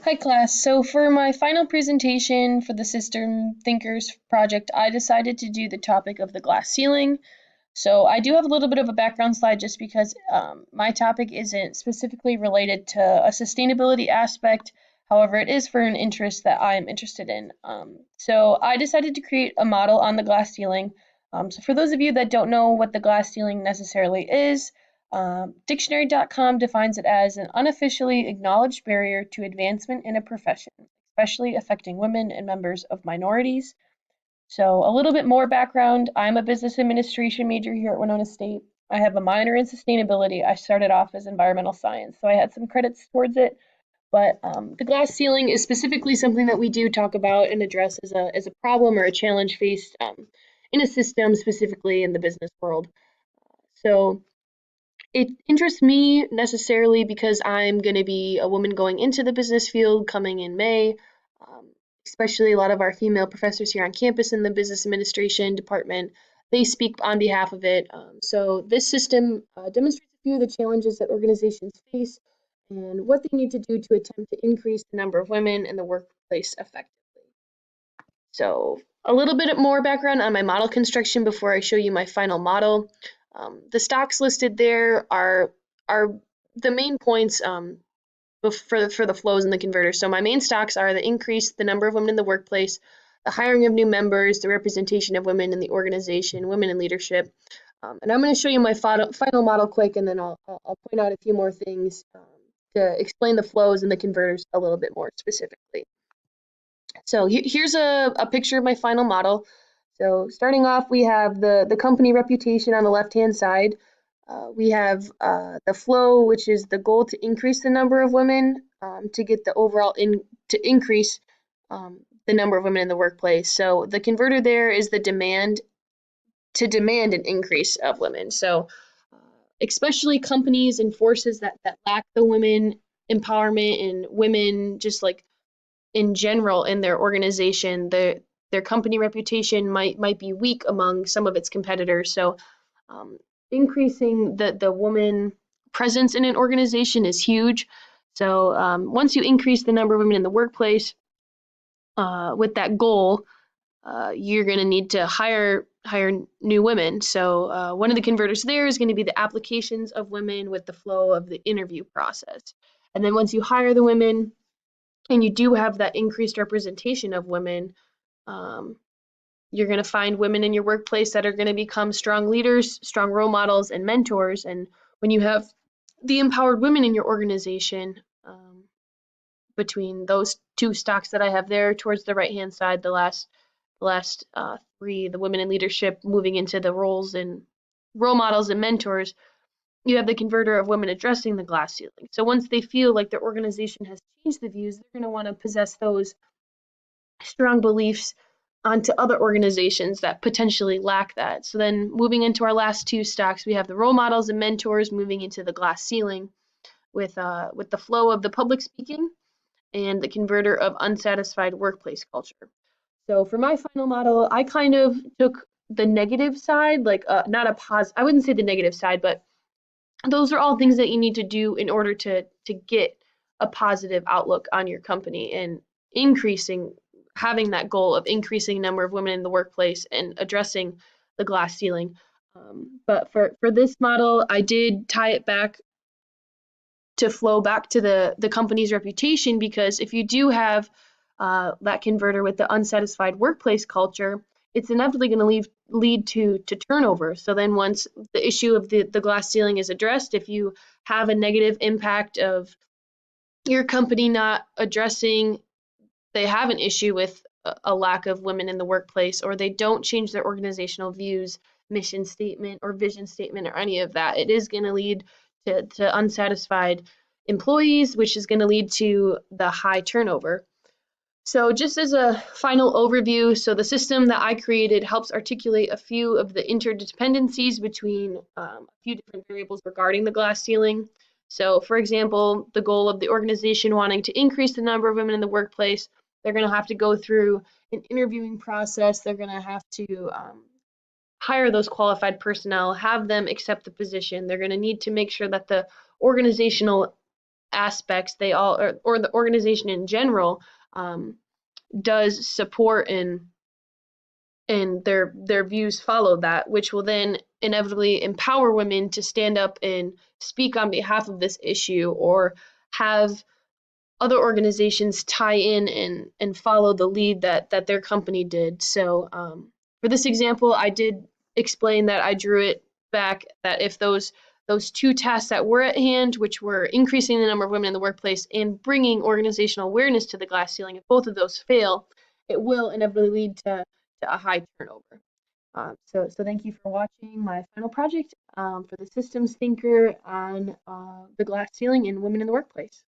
Hi class. So for my final presentation for the System Thinkers project, I decided to do the topic of the glass ceiling. So I do have a little bit of a background slide just because my topic isn't specifically related to a sustainability aspect. However, it is for an interest that I am interested in. So I decided to create a model on the glass ceiling. So for those of you that don't know what the glass ceiling necessarily is, dictionary.com defines it as an unofficially acknowledged barrier to advancement in a profession, especially affecting women and members of minorities. So, a little bit more background. I'm a business administration major here at Winona State. I have a minor in sustainability. I started off as environmental science, so I had some credits towards it. But the glass ceiling is specifically something that we do talk about and address as a problem or a challenge faced in a system, specifically in the business world. So, it interests me necessarily because I'm going to be a woman going into the business field coming in May. Um, Especially a lot of our female professors here on campus in the business administration department, they speak on behalf of it. So this system demonstrates a few of the challenges that organizations face and what they need to do to attempt to increase the number of women in the workplace effectively. So a little bit more background on my model construction before I show you my final model. The stocks listed there are the main points for the flows in the converter. So my main stocks are the increase the number of women in the workplace, the hiring of new members, the representation of women in the organization, women in leadership. And I'm going to show you my final model quick, and then I'll point out a few more things to explain the flows and the converters a little bit more specifically. So here's a picture of my final model. So starting off, we have the company reputation on the left-hand side. We have the flow, which is the goal to increase the number of women to get the overall to increase the number of women in the workplace. So the converter there is the demand to demand an increase of women. So especially companies and forces that lack the women empowerment and women just like in general in their organization, their company reputation might be weak among some of its competitors. So um, increasing the woman presence in an organization is huge. So once you increase the number of women in the workplace with that goal, you're going to need to hire new women. So one of the converters there is going to be the applications of women with the flow of the interview process. And then once you hire the women, and you do have that increased representation of women, um, you're going to find women in your workplace that are going to become strong leaders, strong role models, and mentors. And when you have the empowered women in your organization, between those two stocks that I have there towards the right hand side, the last three, the women in leadership moving into the roles and role models and mentors, you have the converter of women addressing the glass ceiling. So once they feel like their organization has changed the views, they're going to want to possess those strong beliefs onto other organizations that potentially lack that. So then moving into our last two stocks, we have the role models and mentors moving into the glass ceiling with the flow of the public speaking and the converter of unsatisfied workplace culture. So for my final model, I kind of took the negative side, like not a I wouldn't say the negative side, but those are all things that you need to do in order to get a positive outlook on your company and increasing having that goal of increasing number of women in the workplace and addressing the glass ceiling. But for this model, I did tie it back to flow back to the company's reputation, because if you do have that converter with the unsatisfied workplace culture, it's inevitably going to lead to turnover. So then once the issue of the glass ceiling is addressed, if you have a negative impact of your company not addressing, they have an issue with a lack of women in the workplace, or they don't change their organizational views, mission statement, or vision statement, or any of that, it is going to lead to unsatisfied employees, which is going to lead to the high turnover. So just as a final overview, so the system that I created helps articulate a few of the interdependencies between a few different variables regarding the glass ceiling. So for example, the goal of the organization wanting to increase the number of women in the workplace, they're going to have to go through an interviewing process. They're going to have to hire those qualified personnel, have them accept the position. They're going to need to make sure that the organizational aspects, they all, or the organization in general, does support and their views follow that, which will then inevitably empower women to stand up and speak on behalf of this issue, or have other organizations tie in and follow the lead that their company did. So for this example, I did explain that I drew it back that if those two tasks that were at hand, which were increasing the number of women in the workplace and bringing organizational awareness to the glass ceiling, if both of those fail, it will inevitably lead to a high turnover. So thank you for watching my final project for the systems thinker on the glass ceiling and women in the workplace.